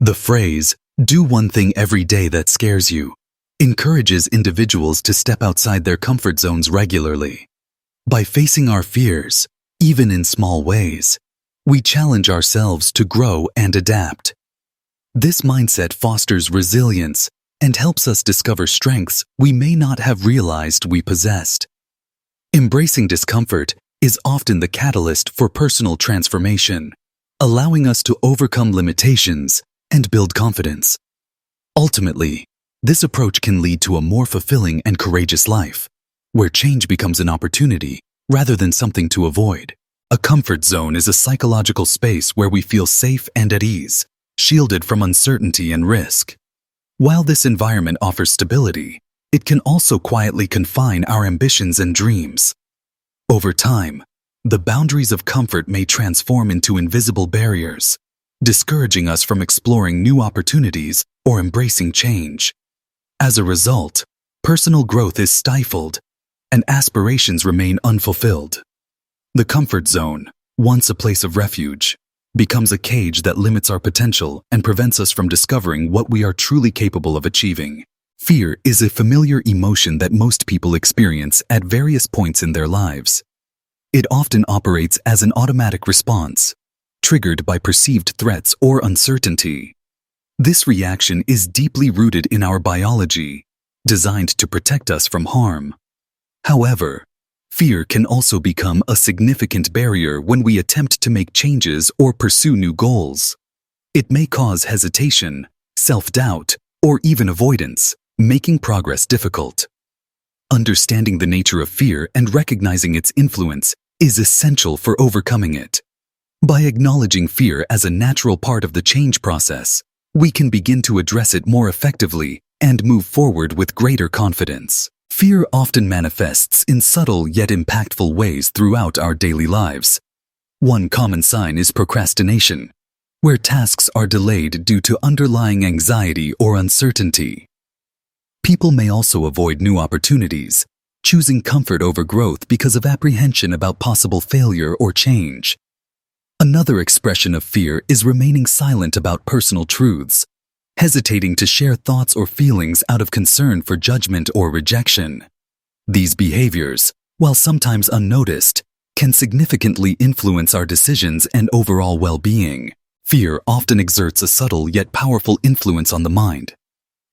The phrase, "do one thing every day that scares you," encourages individuals to step outside their comfort zones regularly. By facing our fears, even in small ways, we challenge ourselves to grow and adapt. This mindset fosters resilience and helps us discover strengths we may not have realized we possessed. Embracing discomfort is often the catalyst for personal transformation, allowing us to overcome limitations and build confidence. Ultimately, this approach can lead to a more fulfilling and courageous life, where change becomes an opportunity rather than something to avoid. A comfort zone is a psychological space where we feel safe and at ease, shielded from uncertainty and risk. While this environment offers stability, it can also quietly confine our ambitions and dreams. Over time, the boundaries of comfort may transform into invisible barriers, discouraging us from exploring new opportunities or embracing change. As a result, personal growth is stifled and aspirations remain unfulfilled. The comfort zone, once a place of refuge, becomes a cage that limits our potential and prevents us from discovering what we are truly capable of achieving. Fear is a familiar emotion that most people experience at various points in their lives. It often operates as an automatic response, triggered by perceived threats or uncertainty. This reaction is deeply rooted in our biology, designed to protect us from harm. However, fear can also become a significant barrier when we attempt to make changes or pursue new goals. It may cause hesitation, self-doubt, or even avoidance, making progress difficult. Understanding the nature of fear and recognizing its influence is essential for overcoming it. By acknowledging fear as a natural part of the change process, we can begin to address it more effectively and move forward with greater confidence. Fear often manifests in subtle yet impactful ways throughout our daily lives. One common sign is procrastination, where tasks are delayed due to underlying anxiety or uncertainty. People may also avoid new opportunities, choosing comfort over growth because of apprehension about possible failure or change. Another expression of fear is remaining silent about personal truths, hesitating to share thoughts or feelings out of concern for judgment or rejection. These behaviors, while sometimes unnoticed, can significantly influence our decisions and overall well-being. Fear often exerts a subtle yet powerful influence on the mind.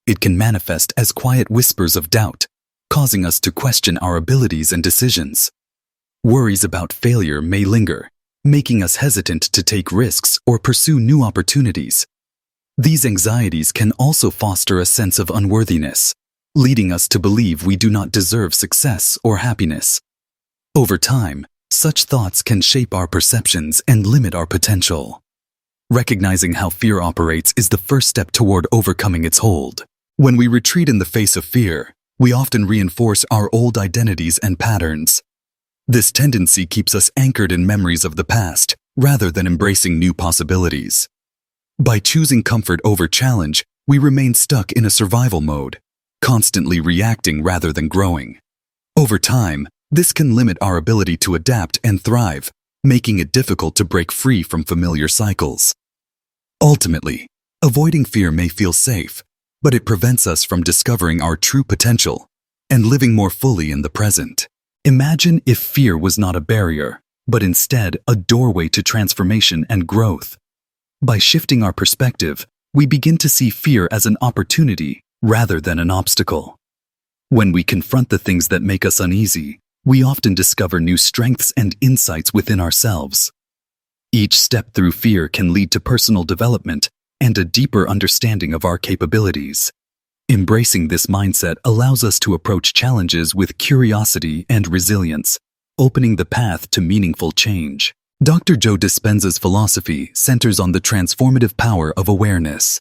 It can manifest as quiet whispers of doubt, causing us to question our abilities and decisions. Worries about failure may linger, making us hesitant to take risks or pursue new opportunities. These anxieties can also foster a sense of unworthiness, leading us to believe we do not deserve success or happiness. Over time, such thoughts can shape our perceptions and limit our potential. Recognizing how fear operates is the first step toward overcoming its hold. When we retreat in the face of fear, we often reinforce our old identities and patterns. This tendency keeps us anchored in memories of the past, rather than embracing new possibilities. By choosing comfort over challenge, we remain stuck in a survival mode, constantly reacting rather than growing. Over time, this can limit our ability to adapt and thrive, making it difficult to break free from familiar cycles. Ultimately, avoiding fear may feel safe, but it prevents us from discovering our true potential and living more fully in the present. Imagine if fear was not a barrier, but instead a doorway to transformation and growth. By shifting our perspective, we begin to see fear as an opportunity rather than an obstacle. When we confront the things that make us uneasy, we often discover new strengths and insights within ourselves. Each step through fear can lead to personal development and a deeper understanding of our capabilities. Embracing this mindset allows us to approach challenges with curiosity and resilience, opening the path to meaningful change. Dr. Joe Dispenza's philosophy centers on the transformative power of awareness.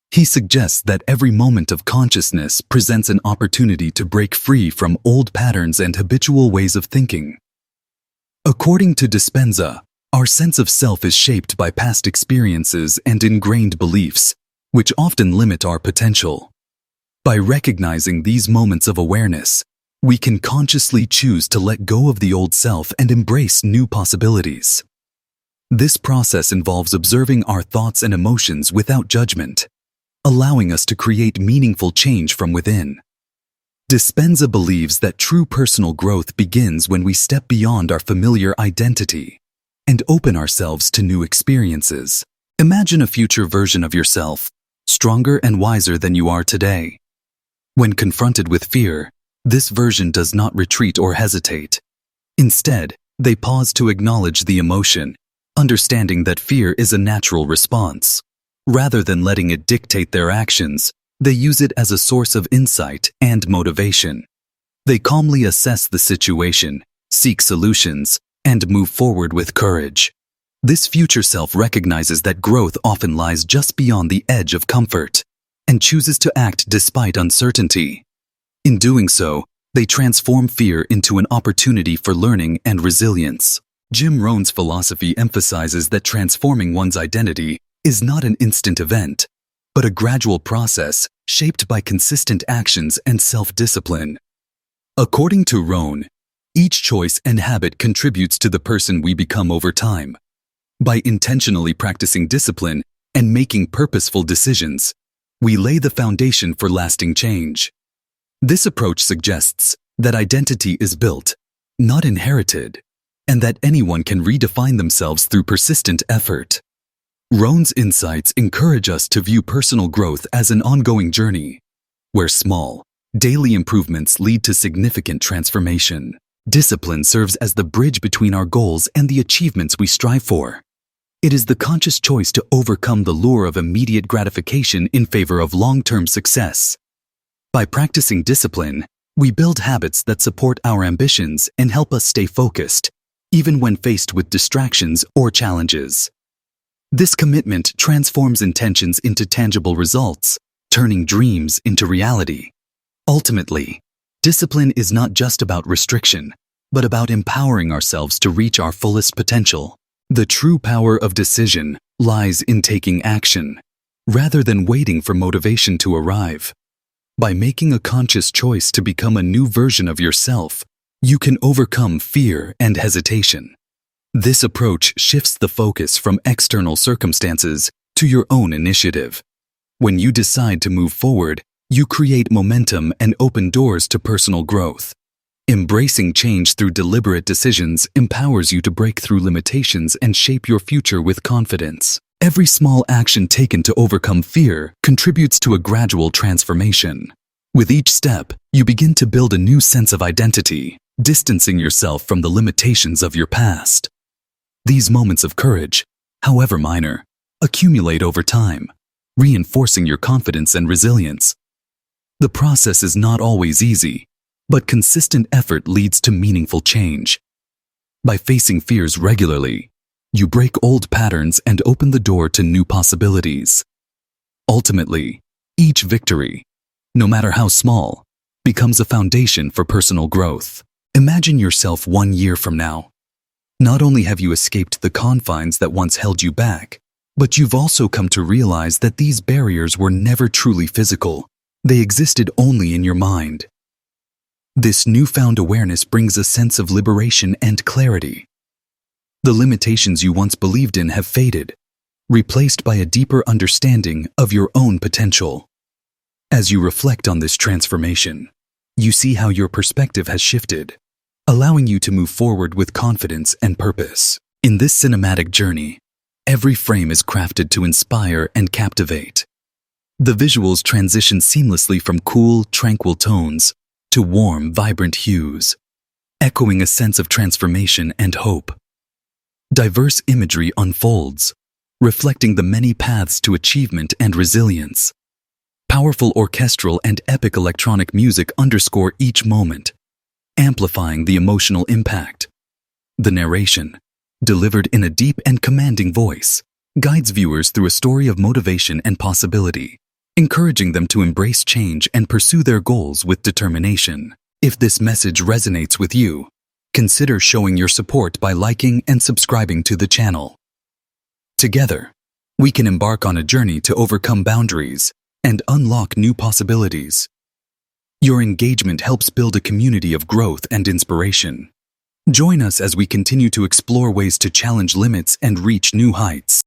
He suggests that every moment of consciousness presents an opportunity to break free from old patterns and habitual ways of thinking. According to Dispenza, our sense of self is shaped by past experiences and ingrained beliefs, which often limit our potential. By recognizing these moments of awareness, we can consciously choose to let go of the old self and embrace new possibilities. This process involves observing our thoughts and emotions without judgment, allowing us to create meaningful change from within. Dispenza believes that true personal growth begins when we step beyond our familiar identity and open ourselves to new experiences. Imagine a future version of yourself, stronger and wiser than you are today. When confronted with fear, this version does not retreat or hesitate. Instead, they pause to acknowledge the emotion, understanding that fear is a natural response. Rather than letting it dictate their actions, they use it as a source of insight and motivation. They calmly assess the situation, seek solutions, and move forward with courage. This future self recognizes that growth often lies just beyond the edge of comfort and chooses to act despite uncertainty. In doing so, they transform fear into an opportunity for learning and resilience. Jim Rohn's philosophy emphasizes that transforming one's identity is not an instant event, but a gradual process shaped by consistent actions and self-discipline. According to Rohn, each choice and habit contributes to the person we become over time. By intentionally practicing discipline and making purposeful decisions, we lay the foundation for lasting change. This approach suggests that identity is built, not inherited, and that anyone can redefine themselves through persistent effort. Rohn's insights encourage us to view personal growth as an ongoing journey, where small, daily improvements lead to significant transformation. Discipline serves as the bridge between our goals and the achievements we strive for. It is the conscious choice to overcome the lure of immediate gratification in favor of long-term success. By practicing discipline, we build habits that support our ambitions and help us stay focused, even when faced with distractions or challenges. This commitment transforms intentions into tangible results, turning dreams into reality. Ultimately, discipline is not just about restriction, but about empowering ourselves to reach our fullest potential. The true power of decision lies in taking action, rather than waiting for motivation to arrive. By making a conscious choice to become a new version of yourself, you can overcome fear and hesitation. This approach shifts the focus from external circumstances to your own initiative. When you decide to move forward, you create momentum and open doors to personal growth. Embracing change through deliberate decisions empowers you to break through limitations and shape your future with confidence. Every small action taken to overcome fear contributes to a gradual transformation. With each step, you begin to build a new sense of identity, distancing yourself from the limitations of your past. These moments of courage, however minor, accumulate over time, reinforcing your confidence and resilience. The process is not always easy, but consistent effort leads to meaningful change. By facing fears regularly, you break old patterns and open the door to new possibilities. Ultimately, each victory, no matter how small, becomes a foundation for personal growth. Imagine yourself 1 year from now. Not only have you escaped the confines that once held you back, but you've also come to realize that these barriers were never truly physical. They existed only in your mind. This newfound awareness brings a sense of liberation and clarity. The limitations you once believed in have faded, replaced by a deeper understanding of your own potential. As you reflect on this transformation, you see how your perspective has shifted, allowing you to move forward with confidence and purpose. In this cinematic journey, every frame is crafted to inspire and captivate. The visuals transition seamlessly from cool, tranquil tones to warm, vibrant hues, echoing a sense of transformation and hope. Diverse imagery unfolds, reflecting the many paths to achievement and resilience. Powerful orchestral and epic electronic music underscore each moment, amplifying the emotional impact. The narration, delivered in a deep and commanding voice, guides viewers through a story of motivation and possibility, encouraging them to embrace change and pursue their goals with determination. If this message resonates with you, consider showing your support by liking and subscribing to the channel. Together, we can embark on a journey to overcome boundaries and unlock new possibilities. Your engagement helps build a community of growth and inspiration, Join us as we continue to explore ways to challenge limits and reach new heights.